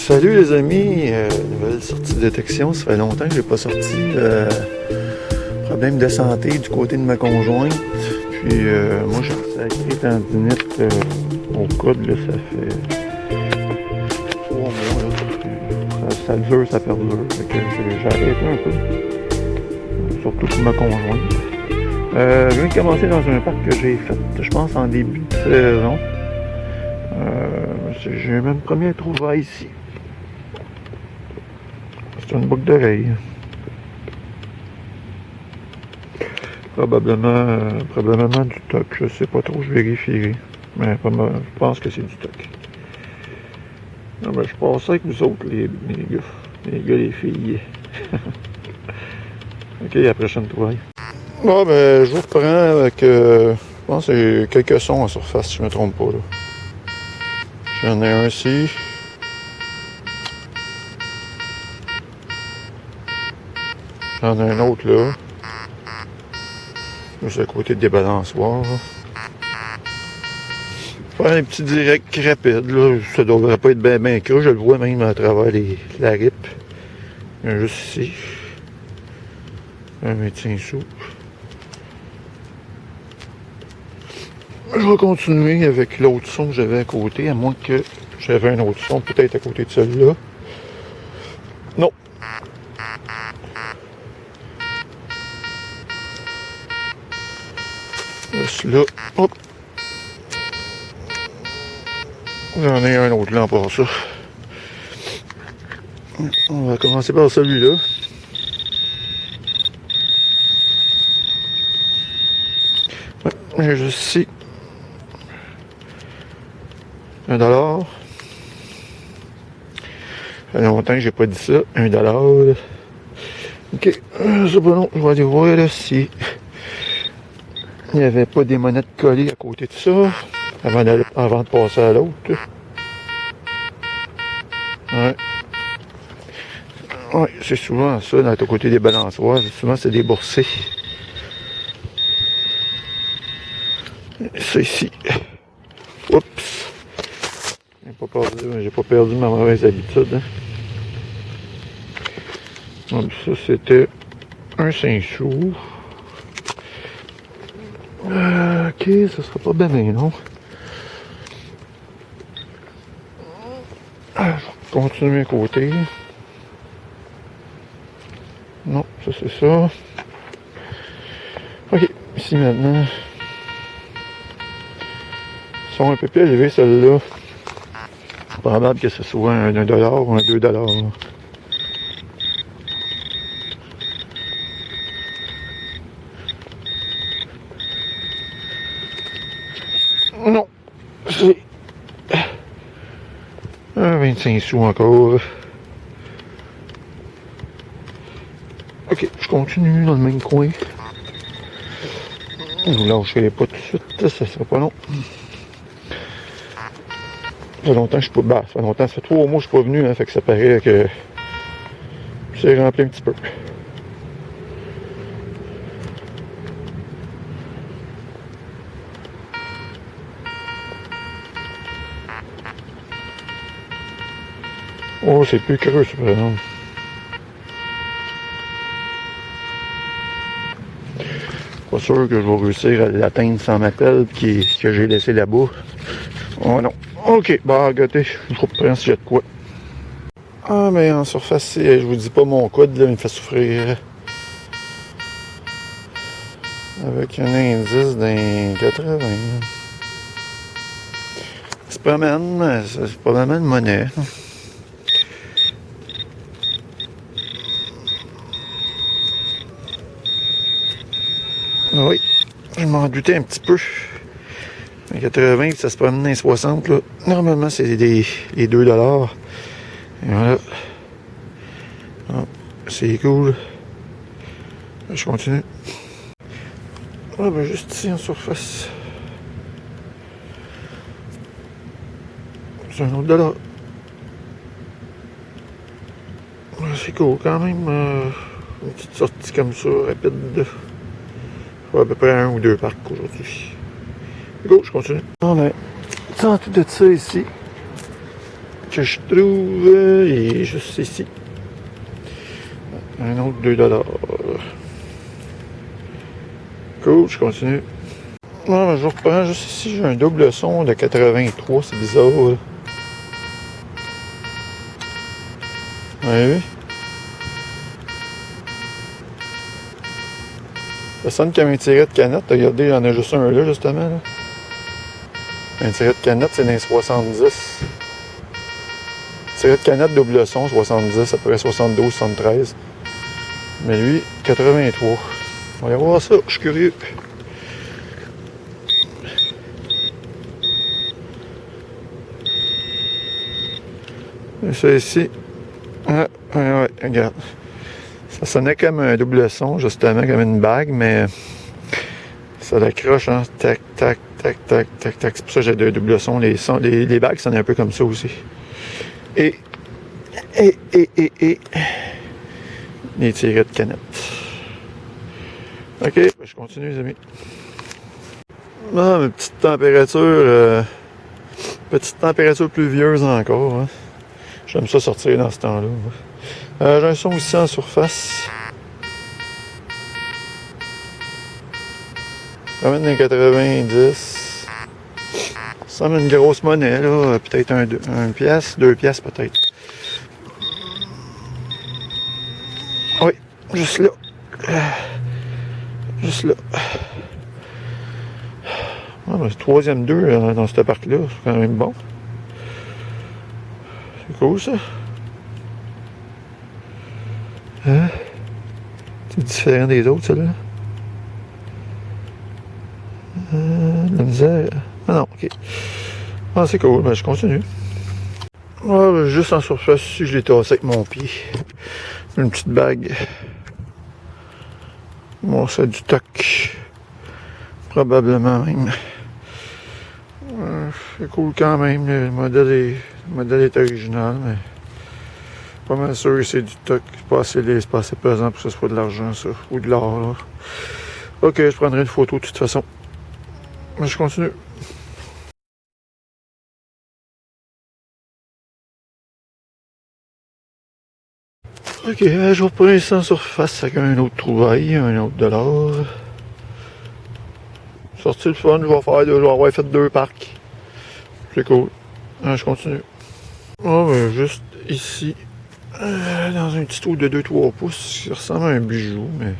Salut les amis, nouvelle sortie de détection, ça fait longtemps que j'ai pas sorti. Problème de santé du côté de ma conjointe. Puis moi j'ai sacré tendinite au coude, là, ça fait 3 mois. Là. Ça dure, ça perdure. Fait que j'ai arrêté un peu. Surtout pour ma conjointe. Je viens de commencer dans un parc que j'ai fait, je pense, en début de saison. J'ai même premier trouvaille ici. C'est une boucle d'oreille. Probablement du toc, je sais pas trop, je vérifierai. Mais je pense que c'est du toc. Non, ben, je passe avec vous autres, les gars. Les gars, les filles. Ok, à la prochaine trouvaille. Bon, ben, je vous reprends avec, je pense que c'est quelques sons en surface, si je me trompe pas, là. J'en ai un ici. J'en ai un autre là. Juste à côté des balançoires. Faire un petit direct rapide, là. Ça devrait pas être bien creux. Je le vois même à travers la ripe. Il y en a juste ici. Un 25 sous. Je vais continuer avec l'autre son que j'avais à côté, à moins que j'avais un autre son peut-être à côté de celui-là. Non. Là, hop. J'en ai un autre là pour ça. On va commencer par celui-là. Ouais, juste ici. $1. Ça fait longtemps que j'ai pas dit ça. $1. Ok, c'est pas long. Je vais aller voir là si il n'y avait pas des monettes collées à côté de ça avant de passer à l'autre. Ouais. Ouais, c'est souvent ça, dans le côté des balançoires. Souvent, c'est des boursés. Ça ici. Oups. J'ai pas perdu ma mauvaise habitude. Hein. Donc, ça, c'était un 5 sous. Ok, ça sera pas bien, non? Je vais continuer à côté. Non, ça c'est ça. Ok, ici maintenant. Ils sont un peu plus élevés, celles-là. C'est probable que ce soit un $1 ou un $2. Non, c'est un 25 sous encore. Ok, je continue dans le même coin. Je vous lâcherai pas tout de suite, ça sera pas long. Ça fait longtemps que je suis pas. Bah, ça fait longtemps, ça fait 3 mois que je suis pas venu, hein, fait que ça paraît que c'est rempli un petit peu. Oh, c'est plus creux, ça, par exemple. Pas sûr que je vais réussir à l'atteindre sans ma pelle que j'ai laissé là-bas. Oh non. Ok, bah, regardez, je reprends si j'ai de quoi. Ah, mais en surface, je vous dis pas mon coude, là, il me fait souffrir. Avec un indice d'un 80. C'est pas mal, c'est probablement une monnaie. Oui, je m'en doutais un petit peu. Un 80, ça se promène dans les 60. Là. Normalement, c'est les $2. Et voilà. Ah, c'est cool. Je continue. Ah, ben juste ici en surface. C'est un autre $. C'est cool quand même. Une petite sortie comme ça, rapide. À peu près 1 ou 2 parcs aujourd'hui. Go, je continue. On a tout de ça ici. que je trouve, il est juste ici. Un autre 2$. Cool, je continue. Non, je reprends juste ici, j'ai un double son de 83, c'est bizarre. Là. Oui. Ça sonne comme un tiret de canette. Regardez, il y en a juste un là, justement. Là. Un tiret de canette, c'est dans les 70. Tiret de canette double son, 70, après 72, 73. Mais lui, 83. On va aller voir ça, je suis curieux. Et ça ici. Ah, ouais, regarde. Ça sonnait comme un double son, justement, comme une bague, mais ça l'accroche, hein. Tac, tac, tac, tac, tac, tac. C'est pour ça que j'ai deux doubles sons. Les bagues sonnent un peu comme ça aussi. Et. Les tirets de canette. Ok, je continue, les amis. Ah, ma petite température pluvieuse encore. Hein. J'aime ça sortir dans ce temps-là. J'ai un son aussi en surface. Quand même dans les 90. Ça me une grosse monnaie, là. Peut-être un pièce, 2 pièces peut-être. Oui, juste là. Juste là. Ah, ben, c'est 3e 2 dans ce parc-là. C'est quand même bon. C'est cool, ça. Hein? C'est différent des autres, celle-là. La misère. Ah non, ok. Ah, c'est cool, ben je continue. Ah, ben, juste en surface, ici, je l'ai tassé avec mon pied. Une petite bague. Bon, c'est du toc. Probablement même. C'est cool quand même. Le modèle est original, mais pas mal sûr que c'est du toc. C'est pas assez pesant pour que ce soit de l'argent, ça. Ou de l'or, là. Ok, je prendrai une photo de toute façon. Mais je continue. Ok, je reprends ici en surface avec un autre trouvaille, un autre $. Sorti le fun, je vais avoir fait 2 parcs. C'est cool. Je continue. Oh, ben, juste ici, dans un petit trou de 2-3 pouces, qui ressemble à un bijou, mais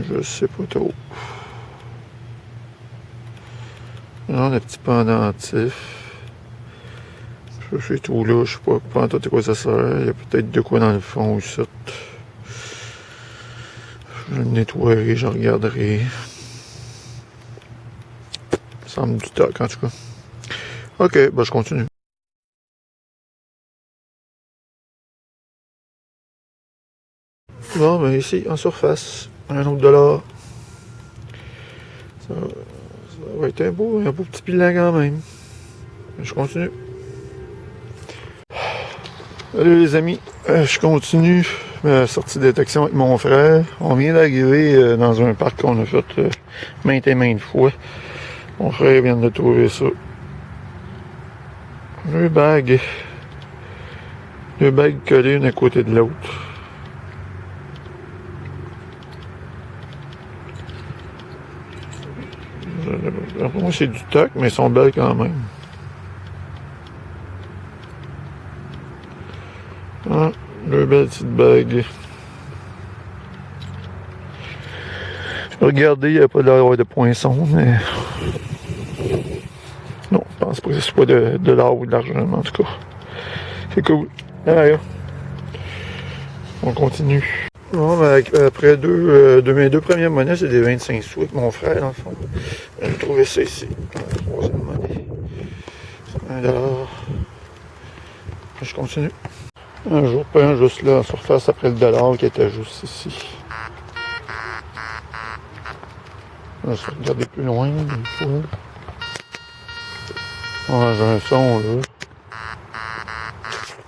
je sais pas trop. Non, le petit pendentif. C'est tout là, je sais pas tout quoi ça sert. Il y a peut-être de quoi dans le fond aussi. Je le nettoierai, je regarderai. Ça semble du toc en tout cas. Ok, ben je continue. Bon, ben ici, en surface, un autre $. Ça va être un beau petit bilan quand même. Je continue. Salut les amis, je continue ma sortie de détection avec mon frère. On vient d'arriver dans un parc qu'on a fait maintes et maintes fois. Mon frère vient de trouver ça. 2 bagues. 2 bagues collées une à côté de l'autre. Pour moi c'est du toc, mais elles sont belles quand même. Ah, 2 belles petites bagues. Regardez, il n'y a pas d'avoir de poinçon, mais... Non, je pense pas que ce soit de l'or ou de l'argent, mais en tout cas. C'est cool. Allez, on continue. Bon, ben, après mes 2 premières monnaies, c'est des 25 sous avec mon frère, dans le fond. J'ai trouvé ça ici. La 3e monnaie. $1. Je continue. Un jour, pas juste là, en surface, après le $, qui était juste ici. Je vais regarder plus loin, des fois. Ah, j'ai un son là.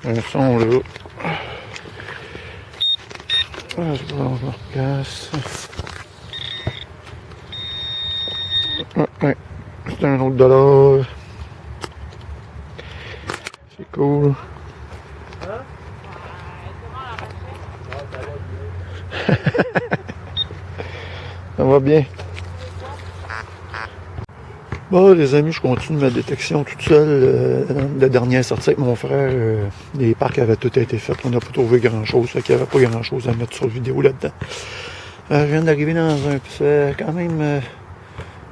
Un son là. Ah, je vais en place. Ouais. C'est un autre dollar. C'est cool. Ça va bien. Bon, les amis, je continue ma détection toute seule. La dernière sortie avec mon frère, les parcs avaient tout été faits. On n'a pas trouvé grand-chose. Fait qu'il n'y avait pas grand-chose à mettre sur vidéo là-dedans. Je viens d'arriver dans un... C'est quand même...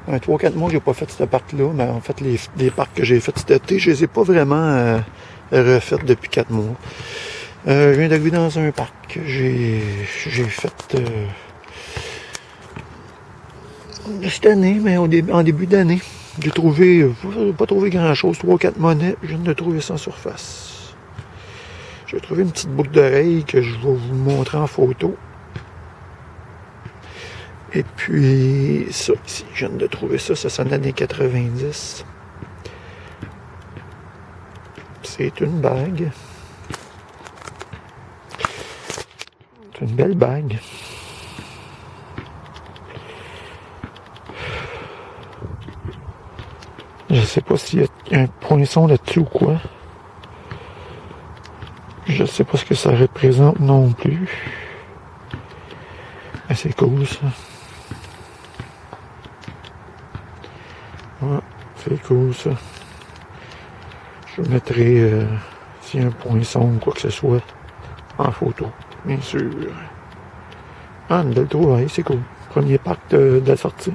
un 3-4 mois que j'ai pas fait ce parc-là. Mais en fait, les parcs que j'ai fait cet été, je les ai pas vraiment refaites depuis 4 mois. Je viens d'arriver dans un parc. J'ai fait... cette année, mais en début d'année. J'ai pas trouvé grand-chose, 3-4 monnaies, je viens de trouver ça en surface. J'ai trouvé une petite boucle d'oreille que je vais vous montrer en photo. Et puis, ça ici, je viens de trouver ça, ça sonne années 90. C'est une bague. C'est une belle bague. Je sais pas s'il y a un poinçon là-dessus ou quoi. Je sais pas ce que ça représente non plus. Mais c'est cool ça. Ouais, c'est cool ça. Je mettrai s'il y a un poinçon ou quoi que ce soit en photo, bien sûr. Ah, une belle trouvaille, c'est cool. Premier parc de la sortie.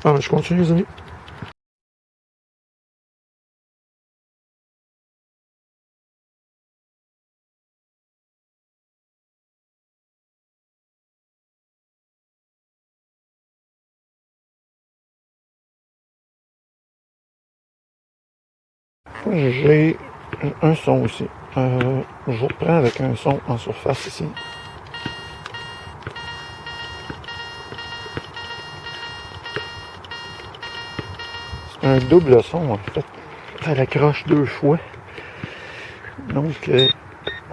Ah, ben, je continue les amis. J'ai un son aussi. Je reprends avec un son en surface ici. C'est un double son en fait. Ça l'accroche 2 fois. Donc,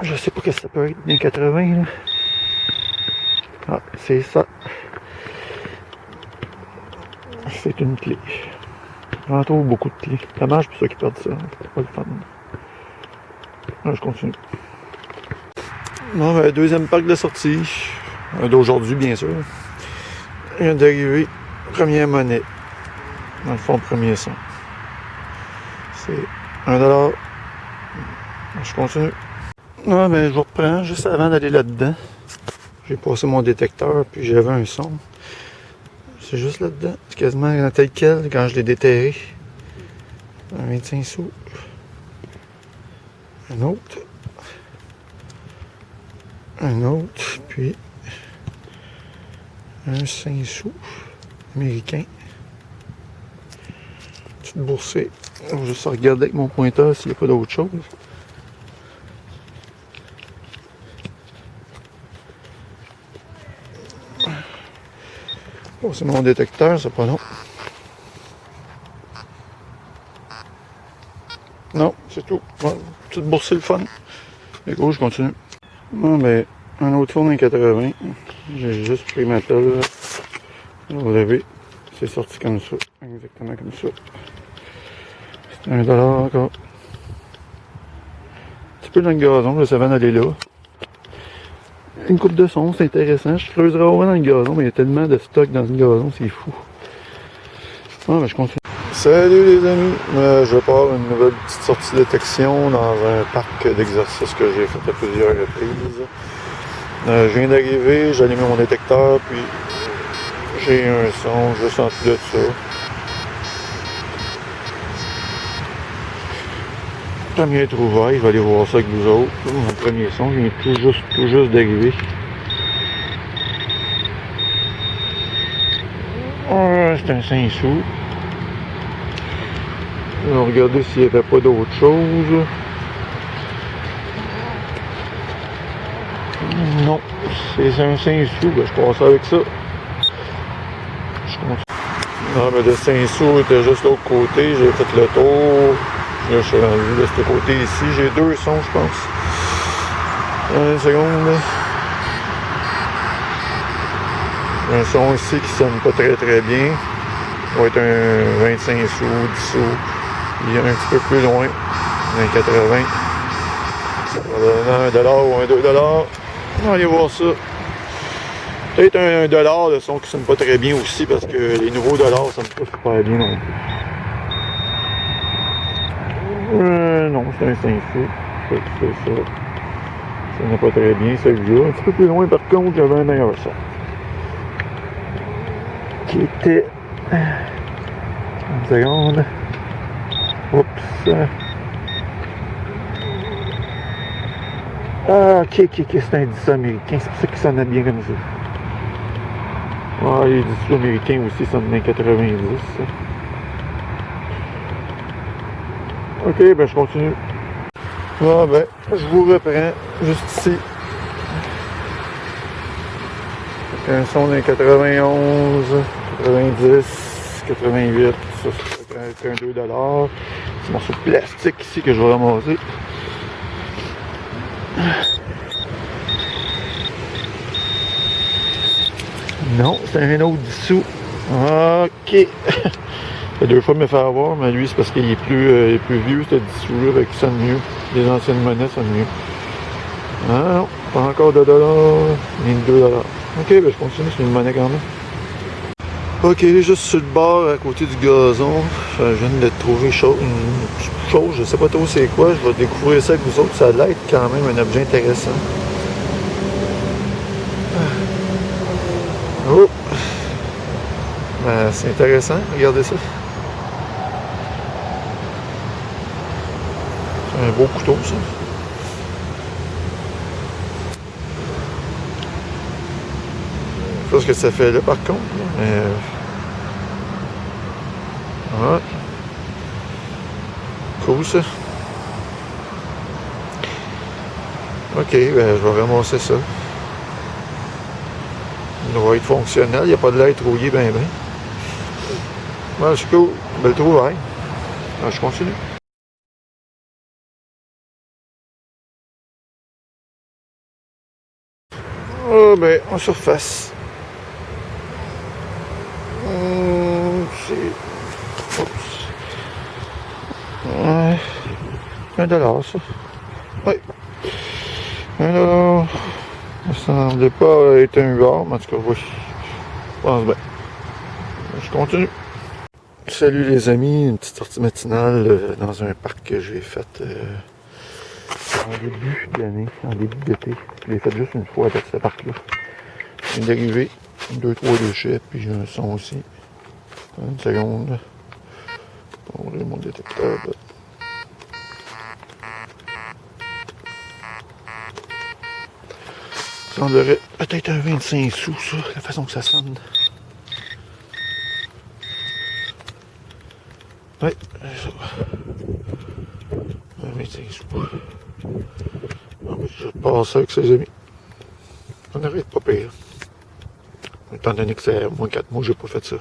je sais pas ce que ça peut être des 80 là. Ah, c'est ça. C'est une clé. J'en trouve beaucoup de clés. Dommage pour ceux qui perdent ça. C'est pas le fun. Là, je continue. Bon, ben, deuxième parc de sortie. D'aujourd'hui, bien sûr. Je viens d'arriver. Première monnaie. Dans le fond, premier son. C'est $1. Je continue. Ah, ben, je reprends juste avant d'aller là-dedans. J'ai passé mon détecteur, puis j'avais un son. C'est juste là-dedans. C'est quasiment tel quel quand je l'ai déterré. Un 25 sous. Un autre. Un autre. Puis un 5 sous américain. Petite boursée. Je vais juste regarder avec mon pointeur s'il n'y a pas d'autre chose. Oh, c'est mon détecteur, c'est pas long. Non, c'est tout. Bon, petite boursée le fun. Et go, je continue. Bon, ben, un autre four dans 80. J'ai juste pris ma pelle. Vous l'avez. C'est sorti comme ça. Exactement comme ça. C'est $1 encore. Un petit peu dans le gazon, je savais d'aller là. Une coupe de son, c'est intéressant. Je creuserai au moins dans le gazon, mais il y a tellement de stock dans le gazon, c'est fou. Ah, ben je continue. Salut les amis, je pars une nouvelle petite sortie de détection dans un parc d'exercice que j'ai fait à plusieurs reprises. Je viens d'arriver, j'ai allumé mon détecteur, puis j'ai un son, je sens plus de ça. Premier trouvaille, je vais aller voir ça avec vous autres. Mon premier son, je viens tout juste d'arriver. C'est un 5 sous. On va regarder s'il n'y avait pas d'autre chose. Non, c'est un 5 sous, ben, je passe avec ça. Je continue. Non, mais le 5 sous était juste de l'autre côté, j'ai fait le tour. Là, je suis rendu de ce côté ici. J'ai 2 sons, je pense. Une seconde. Un son ici qui sonne pas très bien. Ça va être un 25 sous, 10 sous. Il y a un petit peu plus loin, un 80. Ça va donner $1 ou un 2$. On va aller voir ça. Peut-être un $, le son qui sonne pas très bien aussi parce que les nouveaux dollars ça me pas super bien non plus. Non, c'est un 5 sous. C'est ça. Ça n'est pas très bien celui-là. Un petit peu plus loin par contre, j'avais un meilleur son. Qui était. Une seconde. Oups. Ah, ok, c'est un 10 américain. C'est pour ça qu'il sonnait bien comme ça. Ah, les 10 américains aussi sonnent dans 90. Ok, ben je continue. Ah ben, je vous reprends juste ici. Un son d'un 91, 90, 88, ça c'est un 2$. C'est un morceau de plastique ici que je vais ramasser. Non, c'est un autre 10 sous. Ok. Ça fait 2 fois me faire avoir, mais lui c'est parce qu'il est plus vieux, ce 10 sous-là, avec il sonne mieux. Les anciennes monnaies sonnent mieux. Ah non, pas encore de dollars, ni de 2$. Ok, ben je continue, c'est une monnaie quand même. Ok, juste sur le bord, à côté du gazon, je viens de trouver une petite chose, je sais pas trop c'est quoi, je vais découvrir ça avec vous autres, ça a l'air quand même un objet intéressant. Oh! Ben, c'est intéressant, regardez ça. C'est un beau couteau, ça. Je sais pas ce que ça fait là, par contre, là, mais... Ouais. Cool, ça. Ok, ben, je vais ramasser ça. Il doit être fonctionnel, il n'y a pas de l'air rouillé ben. Ouais, c'est cool. Belle trouvaille. Alors, je continue. Ah, ben, en surface. C'est... Oups. Ouais. $1, ça. Oui. $1. Ça semblait pas être un gars, mais en tout cas, oui. Je pense bien. Je continue. Salut les amis, une petite sortie matinale dans un parc que j'ai fait en début d'année, en début d'été. Je l'ai fait juste une fois avec ce parc-là. Je viens d'arriver, 2-3 déchets, puis j'ai un son aussi. Une seconde. Pour ouvrir mon détecteur. Ça semblerait peut-être un 25 sous, ça, la façon que ça sonne. Oui, c'est ça. Un 25 sous. Je passe ça avec ses amis. On arrête pas pire. Étant donné que c'est moins 4 mois, j'ai pas fait ça.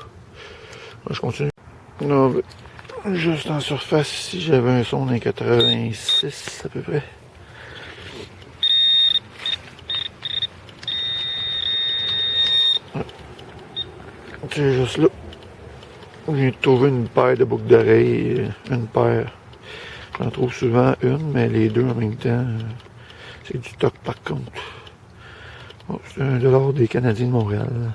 Je continue. Non, juste en surface, ici, j'avais un son d'un 86 à peu près. C'est juste là. J'ai trouvé une paire de boucles d'oreilles. Une paire. J'en trouve souvent une, mais les deux en même temps, c'est du stock par contre. Oh, c'est $1 des Canadiens de Montréal.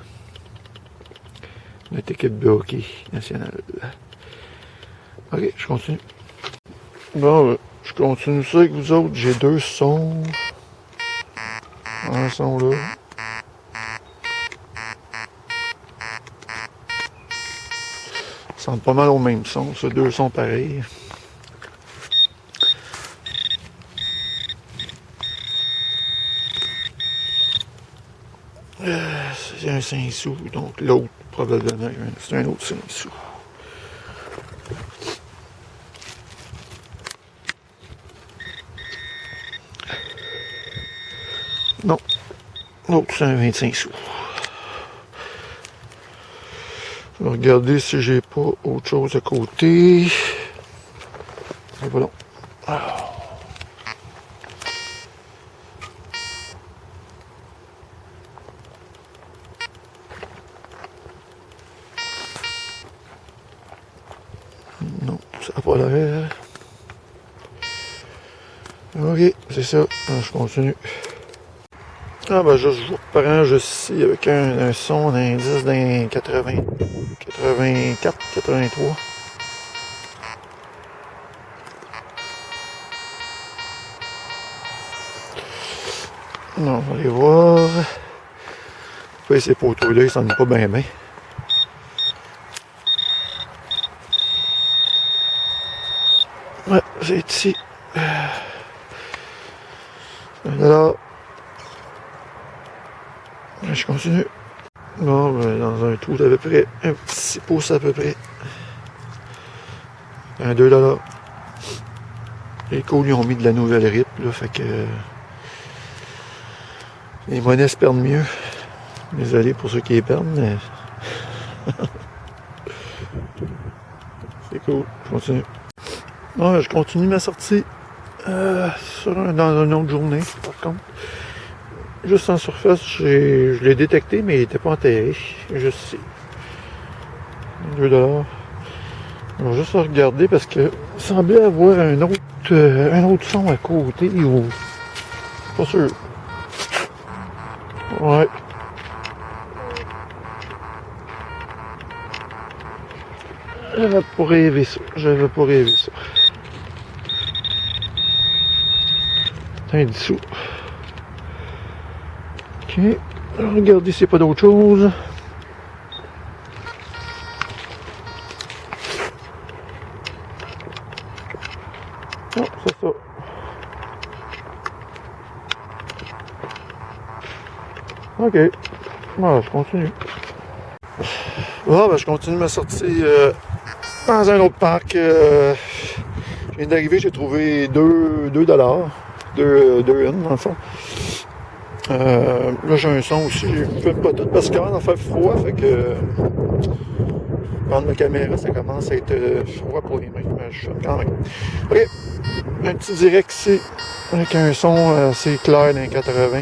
Notre équipe de hockey nationale. Ok, je continue. Bon, je continue ça avec vous autres. J'ai 2 sons. Un son là. Ça semble pas mal au même son. Ça, 2 sons pareils. C'est un 5 sous, donc l'autre, probablement, c'est un autre 5 sous. Non, l'autre, c'est un 25 sous. Je vais regarder si j'ai pas autre chose à côté. Et voilà. polaire. Ok, c'est ça. Alors, je continue. Ah ben je vous reprends juste ici avec un son d'indice d'un 80, 84, 83. Non, on va aller voir. Puis ces poteaux-là, ils s'en est pas bien bien. Ouais, c'est ici. Là, je continue. Bon, ben, dans un trou d'à peu près un petit 6 pouces à peu près. Un 2$. Les cols, ils ont mis de la nouvelle RIP, là, fait que les monnaies se perdent mieux. Désolé pour ceux qui les perdent, mais c'est cool. Je continue. Ouais, je continue ma sortie dans une autre journée, par contre. Juste en surface, je l'ai détecté, mais il n'était pas enterré. Juste ici. 2$. Je vais juste regarder parce que il semblait avoir un autre son à côté ou. Pas sûr. Ouais. J'avais pas rêvé ça. J'avais pas rêvé ça. T'es dessous. Ok. Regardez s'il n'y a pas d'autre chose. Non, c'est ça. Ok. Voilà, je continue. Ah, ben, je continue ma sortie dans un autre parc. Je viens d'arriver, j'ai trouvé 2$. 2 dans le fond. Là, j'ai un son aussi. Je ne fais pas tout parce qu'il commence à faire froid. Fait que prendre ma caméra, ça commence à être froid pour les mains. Mais je filme quand même. Ok. Un petit direct ici. Avec un son assez clair dans les 80.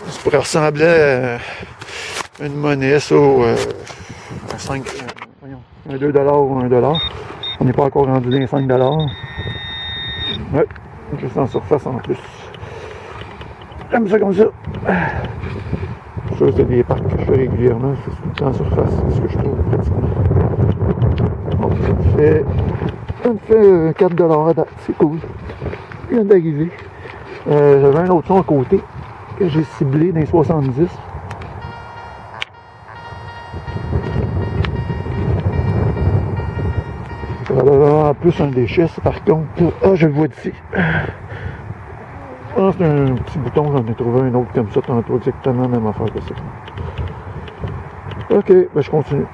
Ça pourrait ressembler à une monnaie, ça, un 5, voyons, un 2$ ou un $. On n'est pas encore rendu dans les 5$. Ouais, juste en surface en plus. J'aime ça comme ça. Ça, c'est des parcs que je fais régulièrement. C'est tout le temps en surface, c'est ce que je trouve pratiquement. Bon, ça me fait 4$ à date, c'est cool. Je viens d'arriver. J'avais un autre son à côté que j'ai ciblé dans les 70. En plus un déchet, par contre. Ah, je le vois d'ici. Ah, c'est un petit bouton, j'en ai trouvé un autre comme ça tantôt, exactement la même affaire que ça. Ok, ben je continue.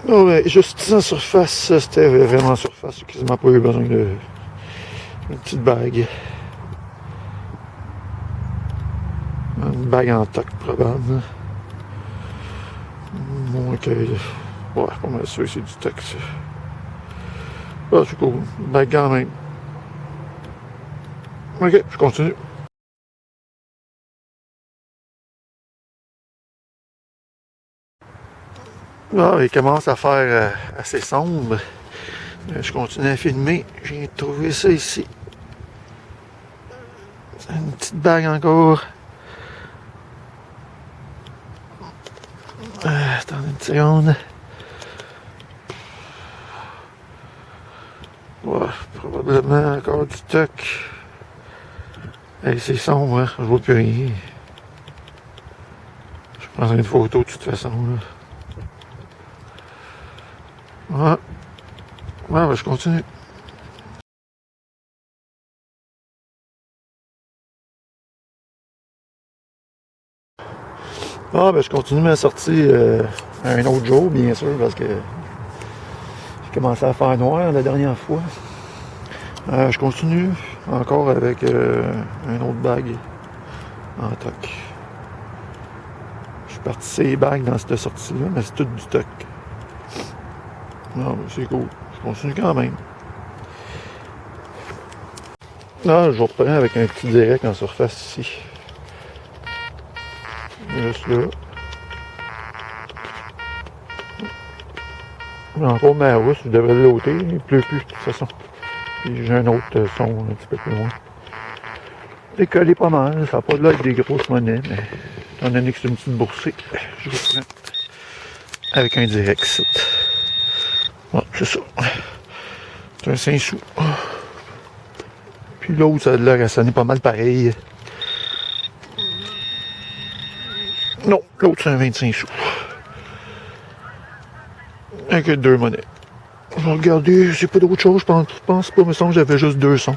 Oh, ben, juste en surface, c'était vraiment en surface, j'ai quasiment pas eu besoin d'une petite bague. Une bague en toc probable. Moins que. Ouais, pas mal sûr, c'est du toc ça. Ah, c'est cool. Une bague quand même. Ok, je continue. Ah, il commence à faire assez sombre. Je continue à filmer. J'ai trouvé ça ici. Une petite bague encore. Attendez une seconde. Ouais, probablement encore du toc. Hey, c'est sombre, hein? Je vois plus rien. Je prendrai une photo de toute façon. Là. Ouais, ben, je continue. Ah, ben, je continue ma sortie un autre jour, bien sûr, parce que j'ai commencé à faire noir la dernière fois. Je continue encore avec un autre bague en toc. Je suis parti ces bagues dans cette sortie-là, mais c'est tout du toc. Non, mais c'est cool. Je continue quand même. Là, je reprends avec un petit direct en surface ici. Juste là. Encore ma housse, je devrais l'ôter, il pleut plus de toute façon. Puis j'ai un autre son un petit peu plus loin. Décollé pas mal, ça n'a pas de l'air des grosses monnaies, mais étant donné que c'est une petite boursée, je reprends avec un direct site. Bon, c'est ça. C'est un 5 sous. Puis l'autre, ça a l'air à sonner pas mal pareil. Non, l'autre c'est un 25 sous. Avec 2 monnaies. Je vais regarder, c'est pas d'autre chose, je pense pas, me semble que j'avais juste 2 sons.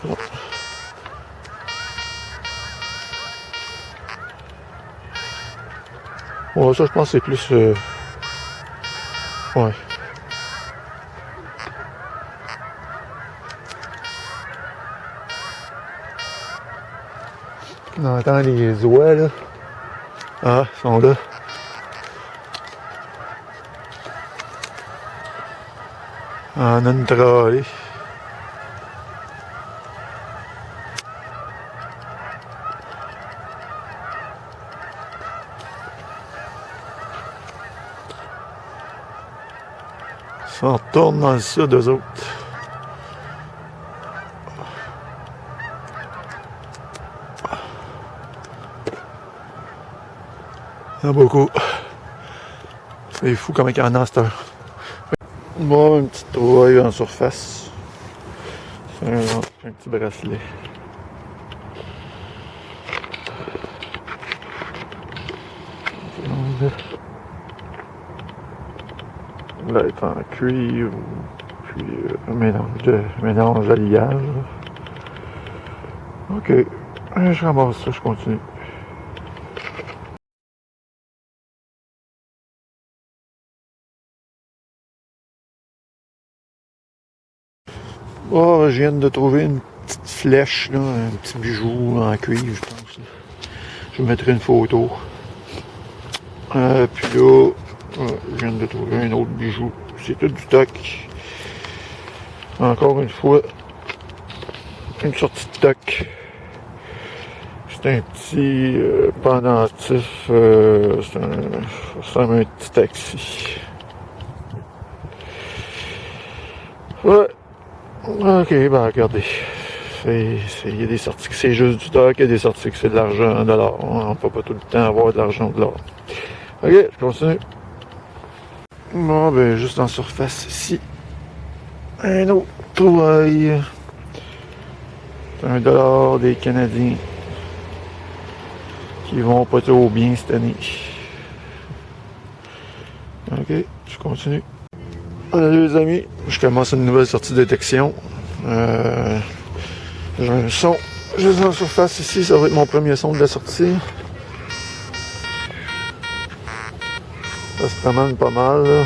Bon. Ouais, ça je pense que c'est plus... Ouais. On entend les oies là. Ah, ils sont là. En une trolley. Ça retourne dans le sud, eux autres. Il y en a beaucoup. C'est fou comme il y en a à cette heure. Bon, une petite trouvaille en surface. C'est un petit bracelet. Là, il est en cuivre, puis un mélange alliage. Ok, je ramasse ça, je continue. Oh, je viens de trouver une petite flèche, là, un petit bijou en cuivre, je pense. Là. Je vous mettrai une photo. Puis là, je viens de trouver un autre bijou. C'est tout du stock. Encore une fois, une sortie de stock. C'est un petit pendentif. Ça ressemble à un petit taxi. Ouais. Ok, ben regardez. Il y a des sorties que c'est juste du stock, il y a des sorties que c'est de l'argent, de l'or. On ne peut pas tout le temps avoir de l'argent, de l'or. Ok, je continue. Bon, ben, juste en surface ici. Un autre trouvaille. C'est $1 des Canadiens. Qui vont pas trop bien cette année. Ok, je continue. Allez les amis, je commence une nouvelle sortie de détection. J'ai un son juste en surface ici, ça va être mon premier son de la sortie. Ça se promène pas mal là.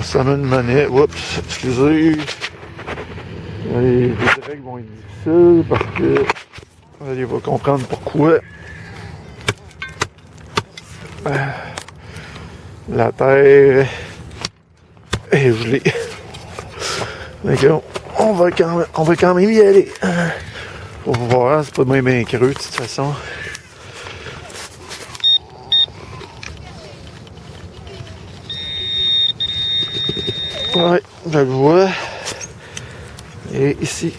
Ça met une monnaie. Oups, excusez. Les directs vont être difficiles parce que vous allez comprendre pourquoi. La terre est gelée. Donc, on va quand même y aller. Faut voir, c'est pas de même creux de toute façon. Ouais, je le vois. Et ici.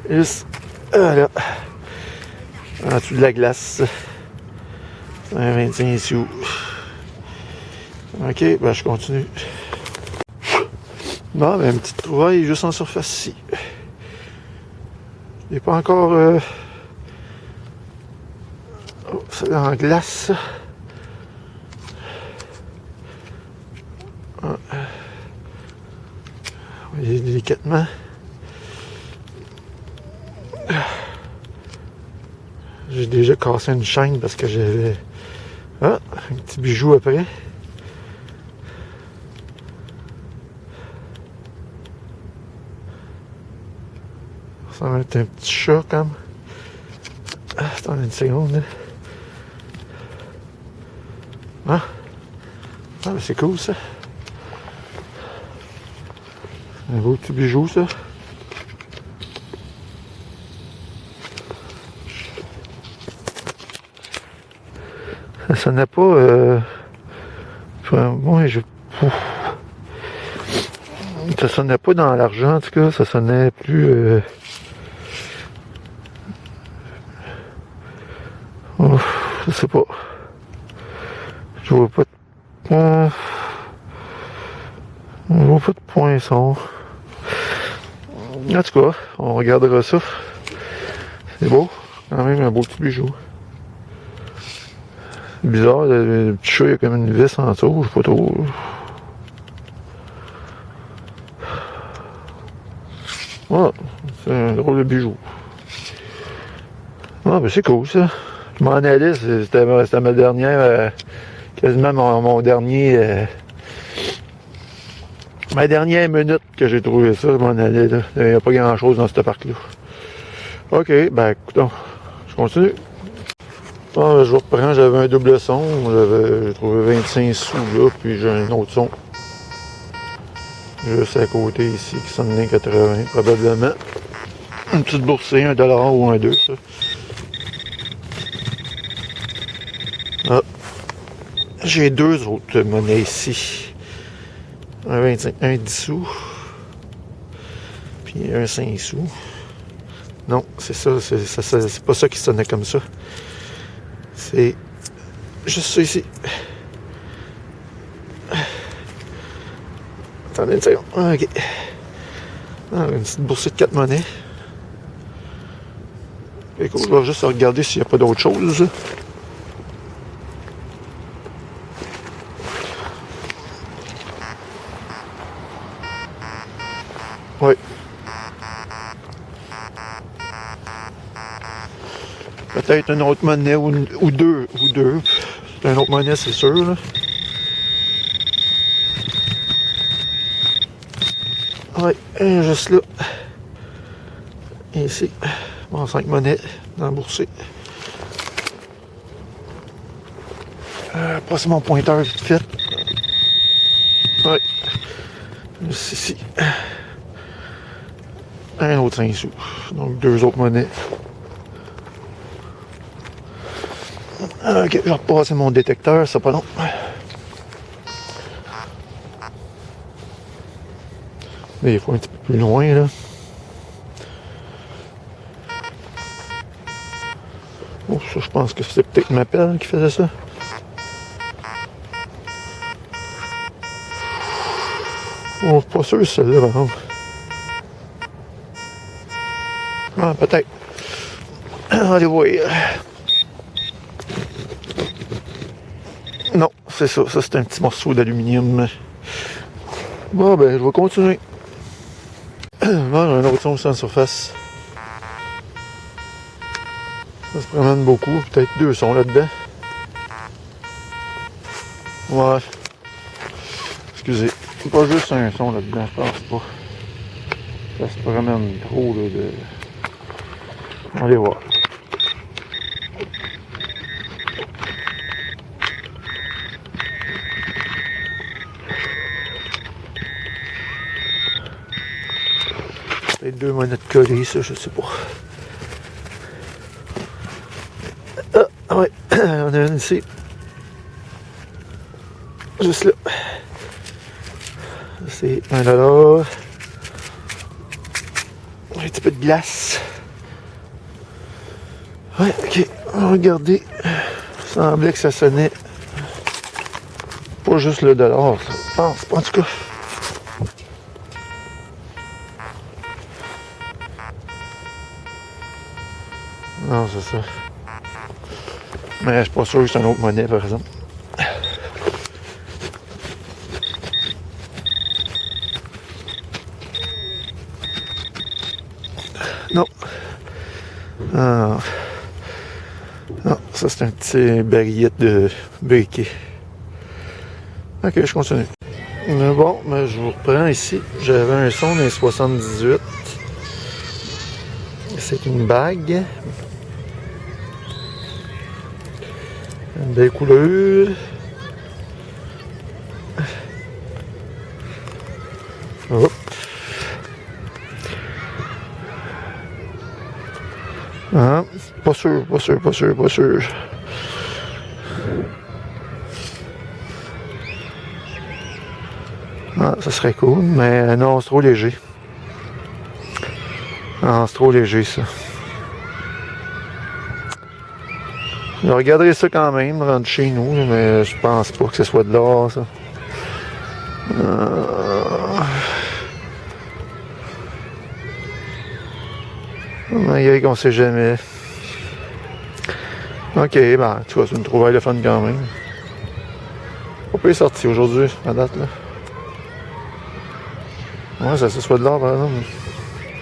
Juste là. En dessous de la glace. C'est un 25 sous. Ok, ben je continue. Bon, ben une petite trouvaille juste en surface ici. Il n'est pas encore... Oh, c'est en glace. Ah. Voyez délicatement. J'ai déjà cassé une chaîne parce que j'avais... Ah, un petit bijou après. Ça va être un petit chat comme. Ah, attends une seconde. Là. Ah, ah ben, c'est cool ça. Un beau petit bijou ça. sonnait pas... moi, ça sonnait pas dans l'argent, en tout cas. Ça sonnait plus... je sais pas. Je vois pas de... je vois pas de poinçon. En tout cas, on regardera ça. C'est beau. Quand même un beau petit bijou. C'est bizarre, le petit chat, il y a comme une vis en dessous, je sais pas trop. Ah, c'est un drôle de bijou. Ah, ben c'est cool ça. Je m'en allais, c'était ma dernière, quasiment mon dernier, ma dernière minute que j'ai trouvé ça, je m'en allais là. Il n'y a pas grand chose dans ce parc-là. Ok, ben écoute, je continue. Ah, je reprends, j'avais un double son, j'ai trouvé 25 sous là, puis j'ai un autre son. Juste à côté ici, qui sonne 80 probablement. Une petite boursée, $1 ou un 2, ça. Ah. J'ai deux autres monnaies ici. Un 25, un 10 sous. Puis un 5 sous. Non, c'est ça, c'est pas ça qui sonnait comme ça. C'est juste ça ici. Attendez une seconde. Ok. Ah, une petite boursée de 4 monnaies. Écoute, je vais juste regarder s'il n'y a pas d'autre chose. Oui. Peut-être une autre monnaie ou deux. C'est une autre monnaie, c'est sûr. Là. Oui, juste là. Et ici. Bon, 5 monnaies dans la boursée. Passer mon pointeur vite fait. Oui. Juste ici. Un autre 5 sous. Donc 2 autres monnaies. Ok, je vais repasser mon détecteur, c'est pas long. Mais il faut un petit peu plus loin là. Oh, ça, je pense que c'est peut-être ma pelle qui faisait ça. Oh, pas sûr celle-là, par exemple. Ah, peut-être. Allez voir. Non, c'est ça. Ça, c'est un petit morceau d'aluminium. Bon, ben, je vais continuer. Bon, un autre son sans surface. Ça se promène beaucoup. Peut-être 2 sons là-dedans. Ouais. Excusez. Pas juste un son là-dedans, je pense pas. Ça se promène trop là, de... Allez voir. Peut-être 2 monettes collées, ça, je sais pas. Ah, ouais, on a une ici. Juste là. C'est $1. Un petit peu de glace. Ouais, ok. On va regarder. Il semblait que ça sonnait. Pas juste le dollar, ça. Je pense pas, en tout cas. Non, c'est ça. Mais je suis pas sûr que c'est une autre monnaie, par exemple. Non. Ah. Non, ça c'est un petit baguillette de briquet. Ok, je continue. Mais bon, mais je vous reprends ici. J'avais un son des 78. C'est une bague. Une belle couleur. Hop. Ah, pas sûr. Ah, ça serait cool, mais non, c'est trop léger. Ah, c'est trop léger, ça. Je regarderai ça quand même, rentre chez nous, mais je pense pas que ce soit de l'or, ça. Aïe, qu'on sait jamais. Ok, ben, tu vois, c'est une trouvaille de fun quand même. On peut y sortir aujourd'hui, à date, là. Ouais, ça soit de l'or, par exemple.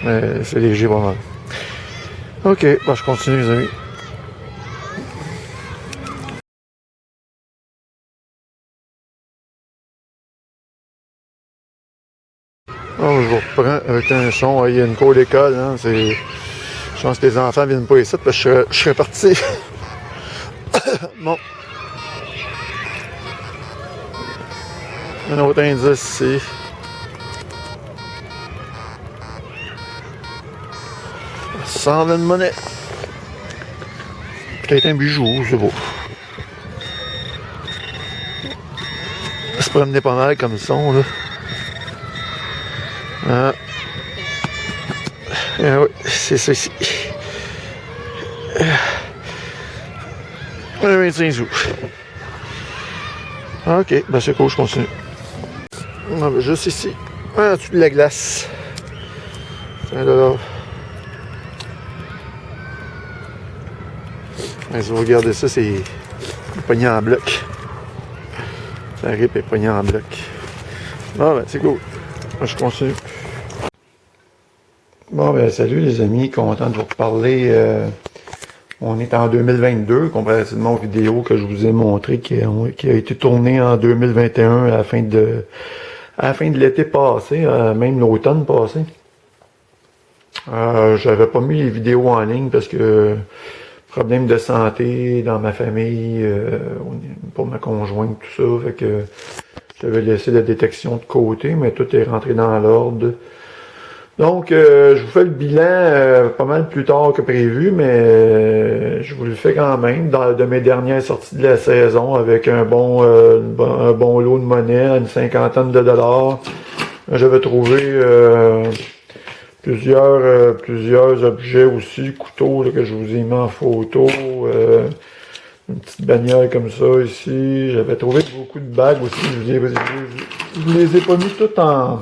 Mais c'est léger, pas mal. Ok, ben, je continue, les amis. Oh, je vous reprends avec un son. Il y a une cour d'école, hein. Je pense que les enfants viennent pas ici parce que je serais parti. Bon. Un autre indice ici. Sans de monnaie. Peut-être un bijou, c'est beau. Ça se promenait pas mal comme son, là. Ah. Ah oui, c'est ça ici. 25 sous. Ok, ben c'est cool, je continue. Ah, ben juste ici, en dessous de la glace. Alors, si vous regardez ça, c'est pogné en bloc. La rip est pognée en bloc. Bon, ben c'est cool. Je continue. Bon, ben salut les amis, content de vous reparler. On est en 2022, comparativement aux vidéos que je vous ai montrées qui a été tournée en 2021 à la fin de l'été passé, même l'automne passé. J'avais pas mis les vidéos en ligne parce que problème de santé dans ma famille, pour ma conjointe, tout ça, fait que j'avais laissé la détection de côté, mais tout est rentré dans l'ordre. Donc, je vous fais le bilan pas mal plus tard que prévu, mais je vous le fais quand même de mes dernières sorties de la saison avec un bon lot de monnaie, une cinquantaine de dollars. J'avais trouvé plusieurs objets aussi, couteaux là, que je vous ai mis en photo, une petite bagnole comme ça ici. J'avais trouvé beaucoup de bagues aussi. Je les ai pas mis toutes en...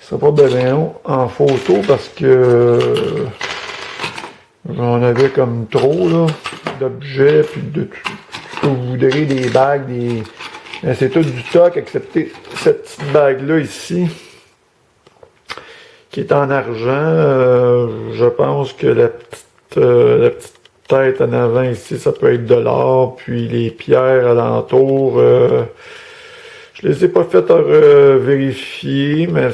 C'est pas bien long en photo parce que j'en avais comme trop là, d'objets, puis de tout ce que vous voudrez, des bagues, c'est tout du stock, excepté cette petite bague-là ici, qui est en argent. Je pense que la petite tête en avant ici, ça peut être de l'or, puis les pierres alentour, je les ai pas faites vérifier, mais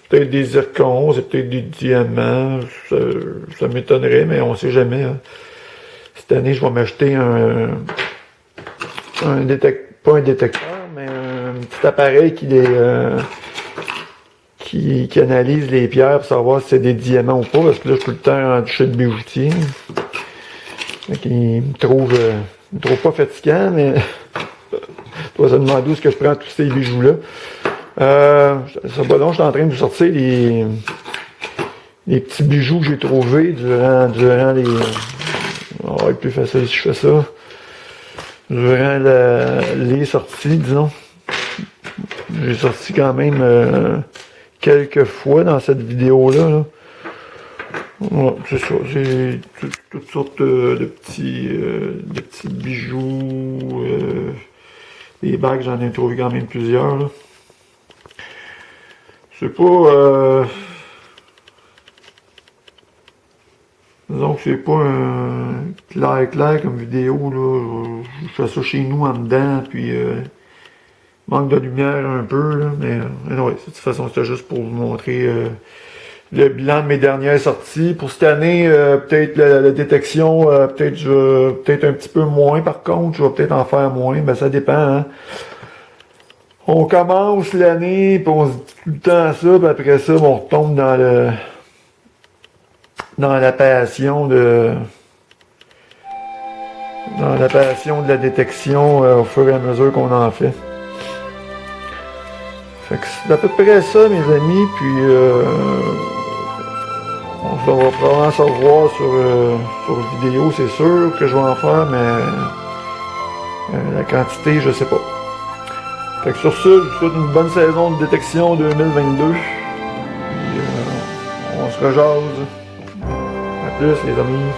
peut-être des zircons, c'est peut-être des diamants, ça m'étonnerait, mais on sait jamais. Hein. Cette année, je vais m'acheter pas un détecteur, mais un petit appareil qui analyse les pierres pour savoir si c'est des diamants ou pas, parce que là, je suis tout le temps en chez le bijoutier. Il me trouve pas fatigant, mais je dois se demander où est-ce que je prends tous ces bijoux-là. C'est pas long, je suis en train de vous sortir les petits bijoux que j'ai trouvés durant les... Oh, c'est plus facile si je fais ça. Durant les sorties, disons. J'ai sorti quand même quelques fois dans cette vidéo-là. Là. Ouais, c'est ça. J'ai toutes sortes de petits bijoux. Les bagues, j'en ai trouvé quand même plusieurs. Là. C'est pas... disons que c'est pas un clair comme vidéo, là. Je fais ça chez nous en dedans, puis manque de lumière un peu, là. Mais ouais, de toute façon, c'était juste pour vous montrer le bilan de mes dernières sorties. Pour cette année, peut-être la détection, peut-être un petit peu moins par contre. Je vais peut-être en faire moins, mais ça dépend, hein. On commence l'année, puis on se dit tout le temps ça, puis après ça, on retombe dans la passion de la détection au fur et à mesure qu'on en fait. Fait que c'est à peu près ça, mes amis, puis on va probablement se revoir sur vidéo, c'est sûr que je vais en faire, mais la quantité, je sais pas. Fait que sur ça, je vous souhaite une bonne saison de détection 2022. Puis on se rejase. À plus les amis.